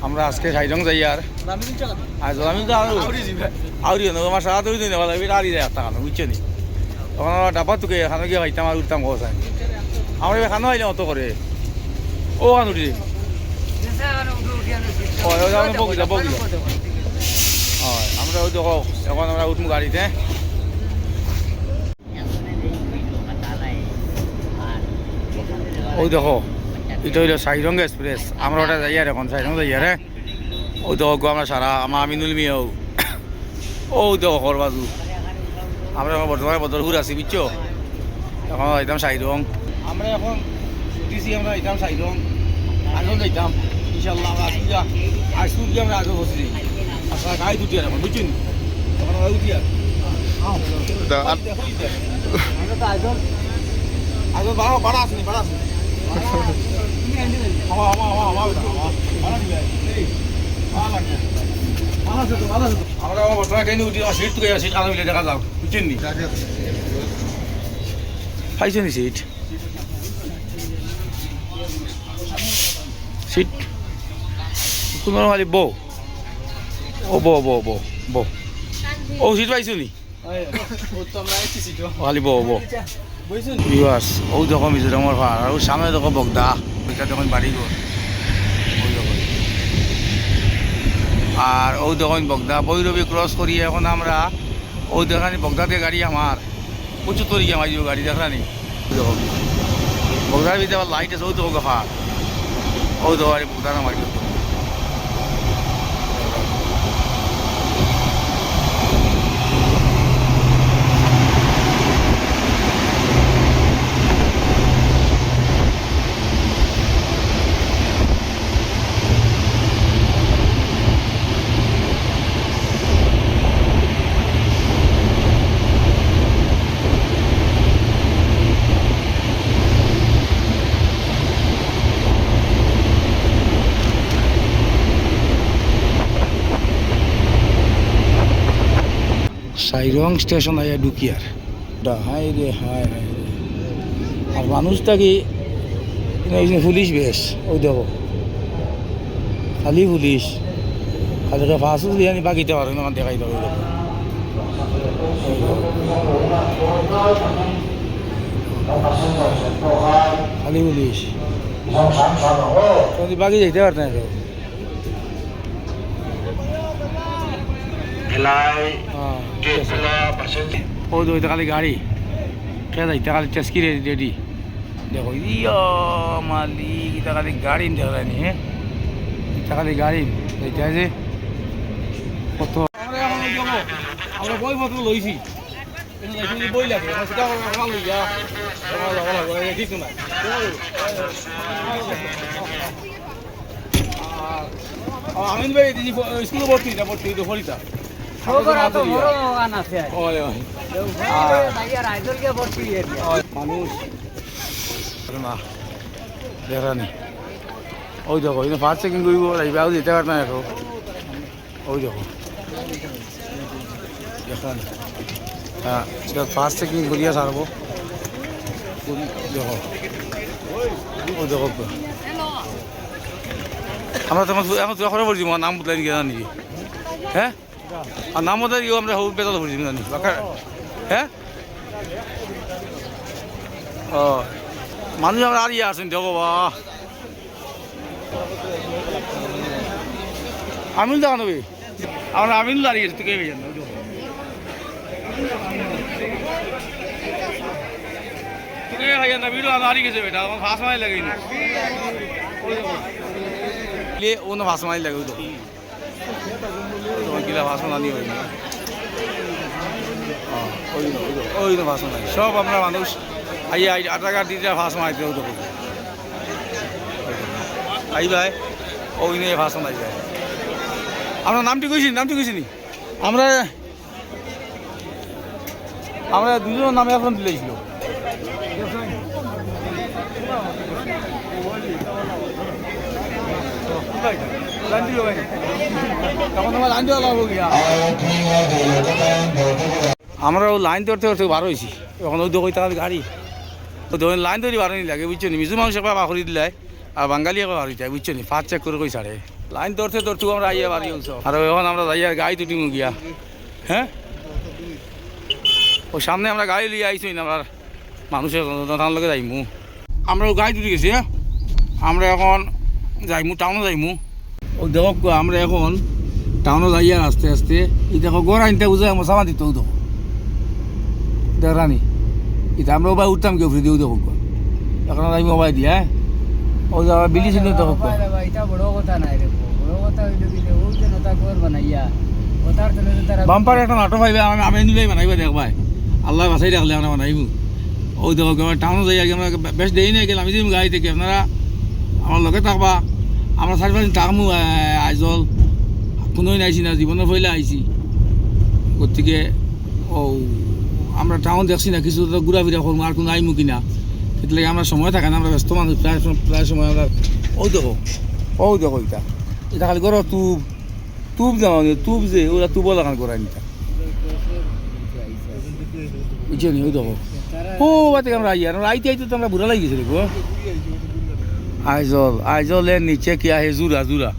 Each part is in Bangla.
আমরা আজকে সাইডং যাই আর আমি তো আউরি আমার সারা তৈরি নেওয়া লাগবে আড়ি যায় একটা খানো বুঝছো নি তখন আমরা ডাবা তুকে এখানে গিয়ে খাইতাম আর উঠতাম ঘর চাই আমরা এখানে আইলে অত করে ও খান উঠি বগিলা বগিলা হয় আমরা ওই দেখো এখন আমরা উঠবো গাড়িতে ওই দেখো এটা হইল সাইরং এক্সপ্রেস আমরা ওটা যাই আর এখন সাইরং যাই আর ওই দেখো আমরা সারা আমার আমিনুল মিয়াও ও দেখো ঘর বাজু আমরা এখন বর্তমানে বদরপুর আছি বুঝছো এখন যাইতাম সাইরং আমরা এখন দিছি আমরা যাইতাম সাইরং আজও যাইতাম ইনশাল্লাহ আমরা আজকে গিয়ে আমরা আগে বসে যাই আসলে গাড়ি দুটি আর এখন বুঝছেন তখন আমরা উঠি আর আগে বাড়া আসেনি বাড়া আসেনি আমরা বর্তমানে ট্রেনে উঠি সিট তুকে সিট কালো মিলে দেখা যাও বুঝছেন নি পাইছেন নি সিট সিট কোনো খালি বো ও বো বো বো বো ও সিট পাইছো নি খালি বো বো বিবাস ও যখন মিজোরামের পাহাড় আর সামনে যখন বগদা ওইটা যখন বাড়ি গো ওই যখন আর ও যখন বগদা বৈরবী ক্রস করি এখন আমরা ওই দেখানি বগদাতে গাড়ি আমার প্রচুর তরিকে আমার গাড়ি দেখানি যখন বগদার ভিতরে আবার লাইট আছে ও তো পাহাড় ও তো গাড়ি বগদা না মারি সাইরং স্টেশন আইয়া ঢুকি আর হাই রে হাই হাই রে আর মানুষটা কি পুলিশ বেশ ওই দেখো খালি পুলিশ খালি ফাঁসু দিয়ে আনি বাকিতে পারে না দেখাই দেবো খালি পুলিশ বাকি যাইতে পারত না ওই তো খালি গাড়ি কে যাইতে খালি চেষ্কি রেডি দেখো ইয়া মালিক এটা খালি গাড়ি দেখানি হ্যাঁ এটা খালি গাড়ি যাইতে আছে কত আমরা বইপত্র লইছি বই লাগে সেটা লইয়া কিছু না আমিন ভাই স্কুলে ভর্তি তো ফরিতা মানুষ না দেখানি ওই দেখো ফার্স্ট চেকিং করব রাইবাও যেতে পার না এখন ওই দেখো দেখানি হ্যাঁ ফার্স্ট চেকিং করিয়া ছাড়বো দেখো ওই দেখো আমরা তখন এখন তুই খবর পড়ছি নাম বদলাই নিয়ে জানি হ্যাঁ আর নাম বদলাই দিও আমরা সব বেতন পড়ছি জানি হ্যাঁ ও মানুষ আমরা আর ইয়ে আসেন দেখো বা আমিন দেখানো আমরা আমিন দাঁড়িয়ে তুই কে জানো তুই ভাই না ভিডিও হারিয়ে গেছে বেটা আমার ফাঁস মারি লাগে না ওনো ভাষা মারি লাগে তো তোমার কিলা ভাষা নানি হয় না ওই তো ভাষা নাই সব আমরা মানুষ আইয়া আটা কার দিতে ভাষা মারিতে তো আই ভাই ওই নিয়ে ভাষা নাই যায় আমরা নামটি কইছি নি আমরা দুজনের নামে এখন দিলেছিল আমরা লাইন ধরতে ধরতে বার হয়েছি এখন ওই দোকান তাহলে গাড়ি ওই দোকান লাইন ধরে বার লাগে বুঝছো নি মিজু মানুষ একবার বাকরি দিলাই আর বাঙালি একবার বার হয়ে যায় বুঝছো নি ফার্স্ট চেক করে কই ছাড়ে লাইন ধরতে ধরতে আমরা আইয়া বাড়ি হইছ আর এখন আমরা যাইয়া গাড়ি তুটি গিয়া হ্যাঁ ওই সামনে আমরা গাড়ি লিয়ে আইছি না আমরা মানুষের তার লগে যাইমু আমরা গাড়ি তুটি গেছি হ্যাঁ আমরা এখন যাইমু টাউনে যাইমু ও দেখো আমরা এখন টাউনে যাইয়া আস্তে আস্তে এই দেখো গড় আনতে বুঝে আমার সামান দিতেও দেখো দেখানি এটা আমরা ওবাই উঠতাম কেউ ফ্রি দিও দেখো এখন যাইমু ওবাই দিয়া ও যাওয়া বিলি ছিল দেখো এটা বড় কথা নাই রে বড় কথা হইলো কি ও যে নতা ঘর বানাইয়া ওটার জন্য তারা বাম্পার একটা নাটক পাইবে আমি নিলেই বানাইবা দেখ ভাই আল্লাহ বাসাই রাখলে আমরা বানাইবো ওই দেখো টাউনে যাই আর আমরা বেশ দেরি নাই গেলাম আমি যদি গাড়ি থেকে আপনারা আমার লগে থাকবা আমরা 4-5 দিন থাকমু আইজল কোনোই নাইছি না জীবনের ফইলে আইছি গতিকে ও আমরা টাউন দেখছি না কিছু ঘুরা ফিরা করবো আর কোনো আইমু কিনা সেটাকে আমরা সময় থাকে না আমরা ব্যস্ত মানুষ প্রায় সময় আমরা ওই দেখো এটা এটা খালি করো তুব যাও তুব যে ওরা তুবও লাগান করাই নিতা বুঝছো নি ওই দেখো ও বাতে আমরা আইতে তো আমরা বুড়া লাগি গেছে দেখো আইজলের নিচে কি আহে জুরা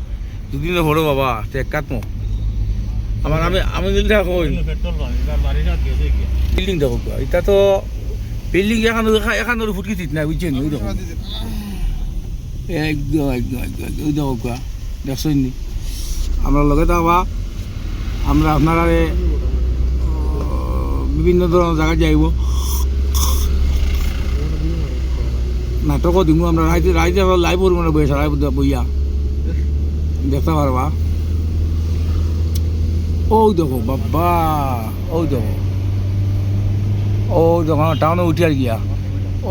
দুদিন বড় বাবা একাত্ম আমার আমি দেখো বিল্ডিং দেখো এটা তো বিল্ডিং এখানে ফুটকি ঠিক নাই বুঝছেন ওই দেখো একদম ওই দেখো দেখছো নি আমরা লগে থাকবা আমরা আপনারা বিভিন্ন ধরনের জায়গায় যাইব নাটকও দিব আমরা রাইতে লাইভ করবো না বইয়া সারাই বইয়া দেখতে পারবা ওই দেখো বাবা ওই দেখো টাউনে উঠি আর গিয়া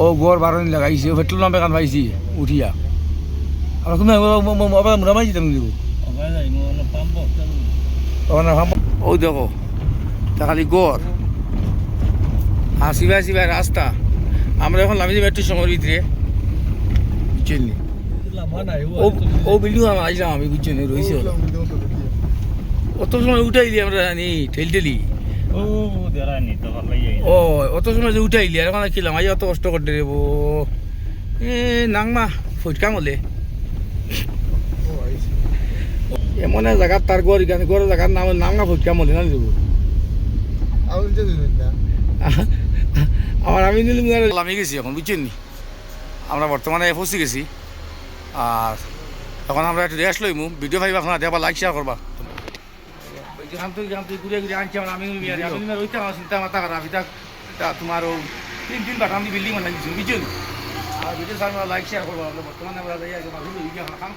ও গড় বারণি লাগাইছে পেট্রোল পাম্পে কান পাইছি উঠিয়া আর কোনো মোটামাই যেতাম দিব ওই দেখো তা খালি গড় হাসিবাই রাস্তা আমরা এখন নামি যাবো একটু সময়ের ভিতরে বুঝছেন ও বিল্ডিং আমি আসলাম আমি বুঝছেন রয়েছে অত সময় উঠাইলি আমরা জানি ঠেলি ও অত সময় যে উঠাইলি আর ওখানে খিলাম আজ অত কষ্ট করতে রেবো নাংমা ফটকা মলে এমন এক জায়গার তার গড় এখানে গড়ের জায়গার নাম নাংমা ফটকা মলে না দেবো আমার আমি নিলাম আমি গেছি এখন বুঝছেন নি আমরা বর্তমানে ফসি গেছি আর এখন আমরা একটু রেস্ট লইমু ভিডিও ভাইবা আপনারা দেখবা লাইক শেয়ার করবা যেখান থেকে ঘুরে আনছি আমরা আমি ওইটা আমার চিন্তা মাথা খারাপ এটা তোমার ও 3 বাটাম দি বিল্ডিং বানাই দিচ্ছি বুঝছেন আর ভিডিও সামনে লাইক শেয়ার করবা বর্তমানে আমরা যাই খাম